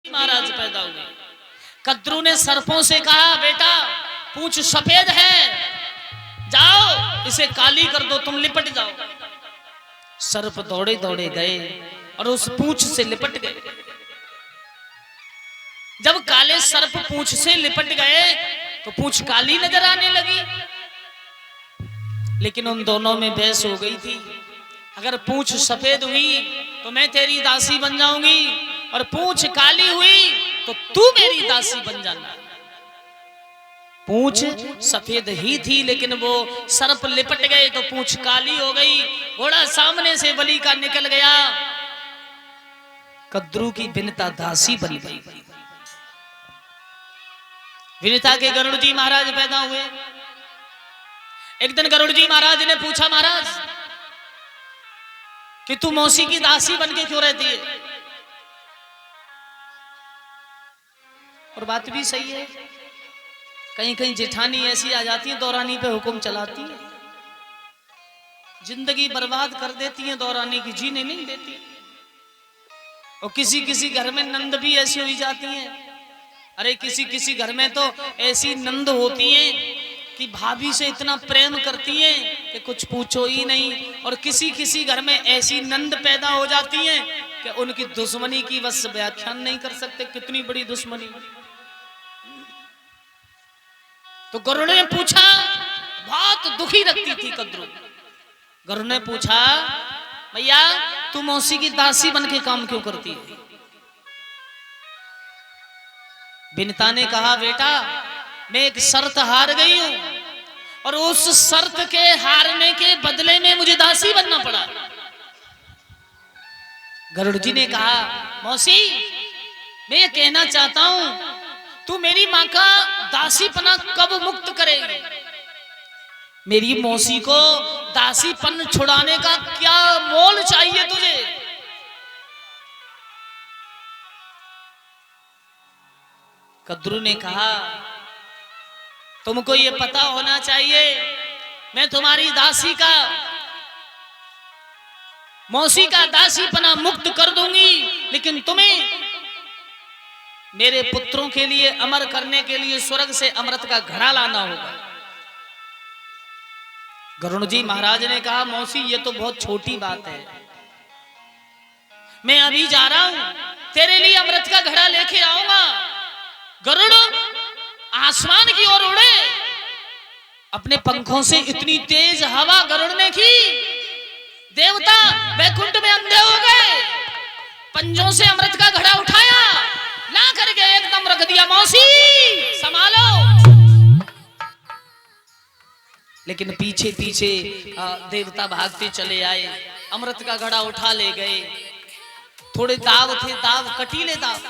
महाराज पैदा हुए। कद्रू ने सर्पों से कहा, बेटा पूंछ सफेद है, जाओ इसे काली कर दो, तुम लिपट जाओ। सर्प दौड़े दौड़े गए और उस पूंछ से लिपट गए। जब काले सर्प पूंछ से लिपट गए तो पूंछ काली नजर आने लगी, लेकिन उन दोनों में बहस हो गई थी। अगर पूंछ सफेद हुई तो मैं तेरी दासी बन जाऊंगी, और पूंछ काली हुई तो तू मेरी दासी बन जाना। पूंछ सफेद ही थी, लेकिन वो सर्प लिपट गए तो पूंछ काली हो गई। घोड़ा सामने से बलि का निकल गया, कद्रू की विनता दासी बन गई। विनता के गरुड़ जी महाराज पैदा हुए। एक दिन गरुड़ जी महाराज ने पूछा, महाराज कि तू मौसी की दासी बन के क्यों रहती है? और बात भी सही है, कहीं कहीं जेठानी ऐसी आ जाती है, दौरानी पे हुक्म चलाती है, जिंदगी बर्बाद कर देती है, दौरानी की जीने नहीं देती। और किसी किसी घर में नंद भी ऐसी हुई जाती है। अरे किसी किसी घर में तो ऐसी नंद होती है कि भाभी से इतना प्रेम करती है कि कुछ पूछो ही नहीं। और किसी किसी घर में ऐसी नंद पैदा हो जाती है कि उनकी दुश्मनी की बस व्याख्यान नहीं कर सकते, कितनी बड़ी दुश्मनी। तो गरुड़ ने पूछा, बहुत दुखी रखती थी कद्रू। गरुड़ ने पूछा, भैया तू मौसी की दासी बन के काम क्यों करती है? विनता ने कहा, बेटा मैं एक शर्त हार गई हूं, और उस शर्त के हारने के बदले में मुझे दासी बनना पड़ा। गरुड़ जी ने कहा, मौसी मैं ये कहना चाहता हूं, तू मेरी मां का दासीपना कब मुक्त करेगी? मेरी मौसी को दासीपन छुड़ाने का क्या मोल चाहिए तुझे? कद्रू ने कहा, तुमको ये पता होना चाहिए, मैं तुम्हारी दासी का, मौसी का दासीपना मुक्त कर दूंगी, लेकिन तुम्हें मेरे पुत्रों के लिए अमर करने के लिए स्वर्ग से अमृत का घड़ा लाना होगा। गरुड़ जी महाराज ने कहा, मौसी ये तो बहुत छोटी बात है, मैं अभी जा रहा हूं, तेरे लिए अमृत का घड़ा लेके आऊंगा। गरुड़ आसमान की ओर उड़े, अपने पंखों से इतनी तेज हवा गरुड़ ने की, देवता वैकुंठ में अंधे हो गए। पंजों से अमृत का घड़ा उठाया, ला करके एकदम रख दिया, मौसी संभालो। लेकिन पीछे पीछे देवता भागते चले आए, अमृत का घड़ा उठा ले गए। थोड़े दाव थे, दाव कटीले दाव,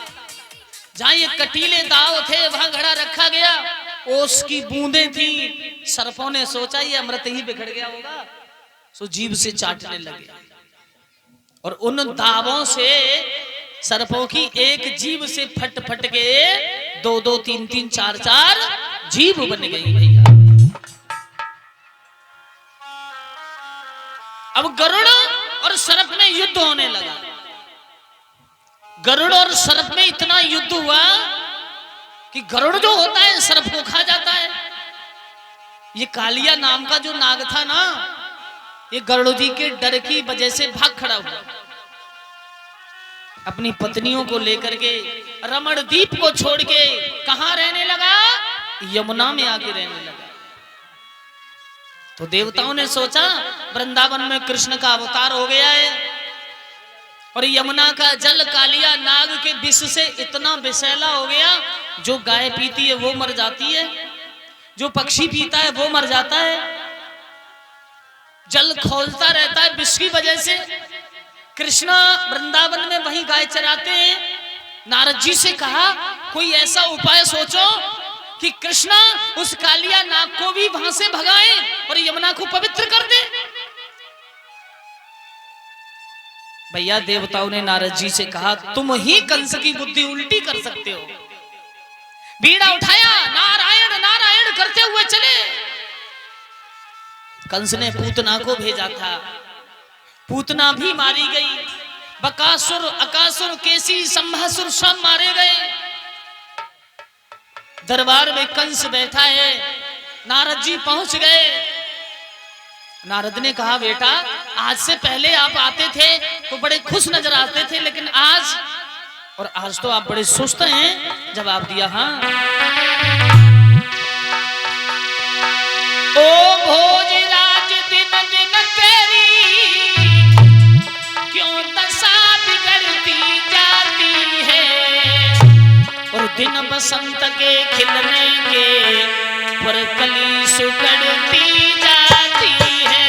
जहां ये कटीले दाव थे वहां घड़ा रखा गया, ओस की बूंदें थी। सर्पों ने सोचा ये अमृत ही बिखर गया होगा, सो जीभ से चाटने लगे, और उन दावों से सर्पों की एक जीभ से फट फट के दो दो तीन तीन चार चार जीभ बन गई। भैया अब गरुड़ और सर्प में युद्ध होने लगा। गरुड़ और सर्प में इतना युद्ध हुआ कि गरुड़ जो होता है सर्प को खा जाता है। ये कालिया नाम का जो नाग था ना, ये गरुड़ जी के डर की वजह से भाग खड़ा हुआ, अपनी पत्नियों को लेकर के रमण द्वीप को छोड़ के कहां रहने लगा? यमुना में आके रहने लगा। तो देवताओं ने सोचा वृंदावन में कृष्ण का अवतार हो गया है, और यमुना का जल कालिया नाग के विष से इतना विषैला हो गया, जो गाय पीती है वो मर जाती है, जो पक्षी पीता है वो मर जाता है, जल खौलता रहता है विष की वजह से। कृष्ण वृंदावन में वहीं गाय चराते हैं। नारद जी से कहा, कोई ऐसा उपाय सोचो कि कृष्ण उस कालिया नाग को भी वहां से भगाए और यमुना को पवित्र कर दे। भैया देवताओं ने नारद जी से कहा, तुम ही कंस की बुद्धि उल्टी कर सकते हो। बीड़ा उठाया, नारायण नारायण करते हुए चले। कंस ने पूतना को भेजा था, पूतना भी मारी गई। बकासुर, अकासुर, केसी, संभासुर सब मारे गए। दरबार में कंस बैठा है, नारद जी पहुंच गए। नारद ने कहा बेटा आज से पहले आप आते थे तो बड़े खुश नजर आते थे, लेकिन आज तो आप बड़े सुस्त हैं। जवाब दिया हाँ। ओ भोजराज दिन दिन तेरी क्यों दशा बिगड़ती जाती है, और दिन बसंत के खिलने के पर कली सुगड़ती जाती है।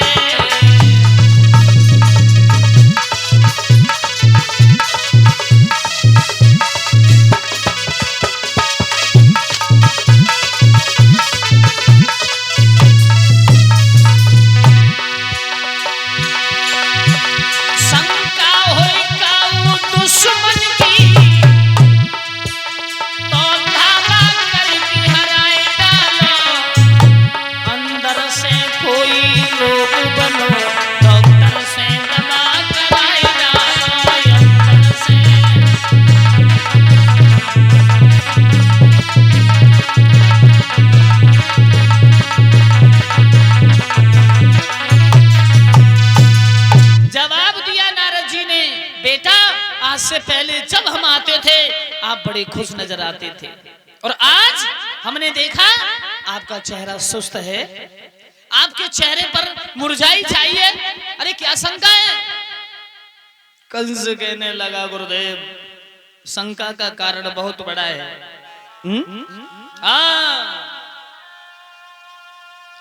से पहले जब हम आते थे आप बड़े खुश नजर आते थे, और आज हमने देखा आपका चेहरा सुस्त है, आपके चेहरे पर मुरझाई चाहिए। अरे क्या शंका है? कंस कहने लगा गुरुदेव शंका का कारण बहुत बड़ा है।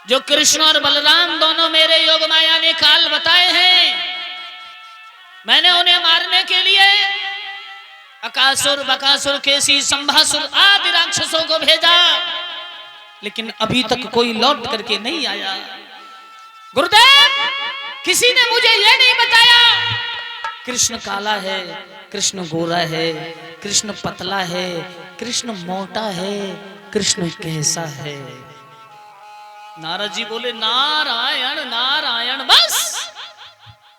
जो कृष्ण और बलराम दोनों मेरे योग माया ने काल बताए हैं, मैंने उन्हें मारने के लिए अकासुर, बकासुर, केसी, संभासुर आदि राक्षसों को भेजा, लेकिन अभी तक कोई लौट करके नहीं आया। गुरुदेव किसी ने मुझे यह नहीं बताया कृष्ण काला है, कृष्ण गोरा है, कृष्ण पतला है, कृष्ण मोटा है, कृष्ण कैसा है। नारद जी बोले नारायण नारायण। बस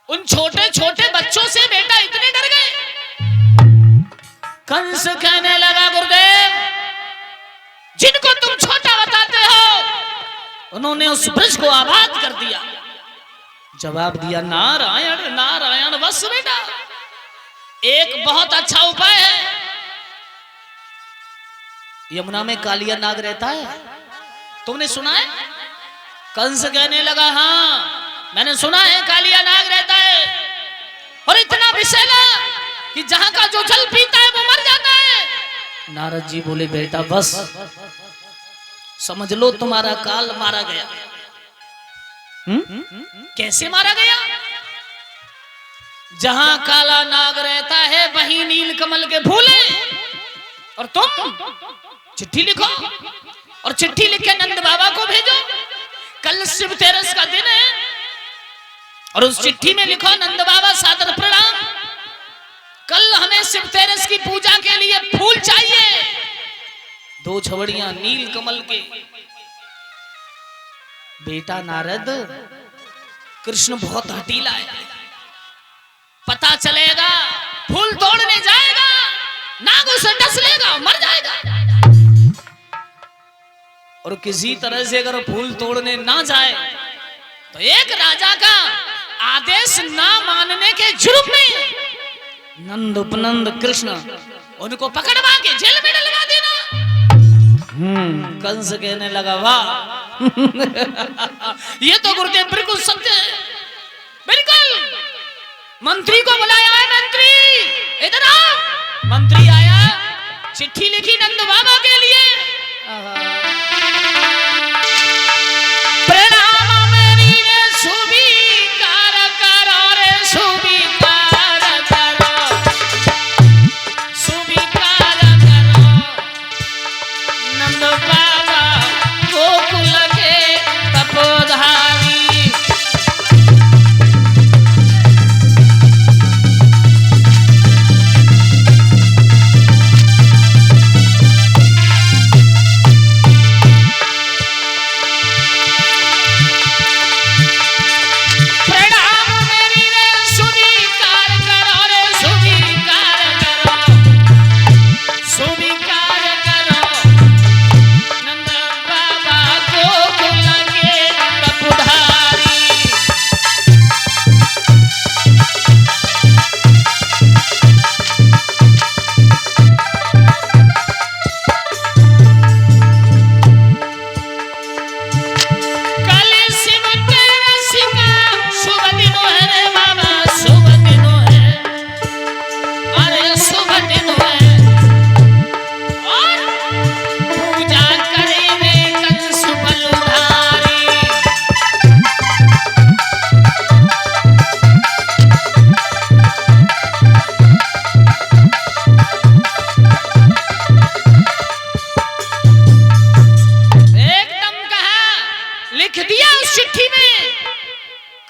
उन छोटे छोटे बच्चों से बेटा इतने डर गए। कंस कहने लगा गुरुदेव जिनको तुम छोटा बताते हो उन्होंने उस ब्रज को आबाद कर दिया। जवाब दिया नारायण नारायण। बस बेटा एक बहुत अच्छा उपाय है। यमुना में कालिया नाग रहता है, तुमने सुना है? कंस कहने लगा हाँ मैंने सुना है कालिया नाग रहता है, और इतना विषैला कि जहां का जो जल पीता है वो मर जाता है। नारद जी बोले बेटा बस समझ लो तुम्हारा काल मारा गया। कैसे मारा गया? जहां काला नाग रहता है वहीं नील कमल के फूल हैं, और तुम चिट्ठी लिखो और चिट्ठी लिख के नंद बाबा को भेजो। कल शिव तेरस का दिन है और उस चिट्ठी में लिखो नंद बाबा सादर प्रणाम, कल हमें शिव तेरस की पूजा के लिए फूल चाहिए। 2 छवड़ियां नील कमल के। बेटा नारद कृष्ण बहुत हठीला है, पता चलेगा फूल तोड़ने जाएगा नाग उसे डस लेगा मर जाएगा, और किसी तरह से अगर फूल तोड़ने ना जाए तो एक राजा का आदेश ना मानने के जुर्म में नंद उपनंद कृष्ण उनको पकड़वा के जेल में डलवा देना। कंस कहने लगा वाह ये तो गुरुदेव बिल्कुल सत्य है। बिल्कुल। मंत्री को बुलाया है, मंत्री इधर आओ। मंत्री आया, चिट्ठी लिखी नंद बाबा के लिए।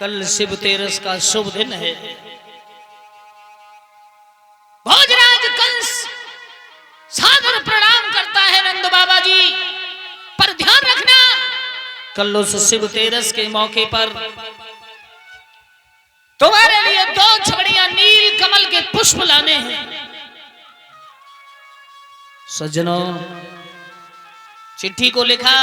कल शिव तेरस का शुभ दिन है। भोजराज कंस सादर प्रणाम करता है नंद बाबा जी, पर ध्यान रखना कल उस शिव तेरस के मौके पर तुम्हारे लिए 2 छबड़ियां नील कमल के पुष्प लाने हैं। सज्जनों, चिट्ठी को लिखा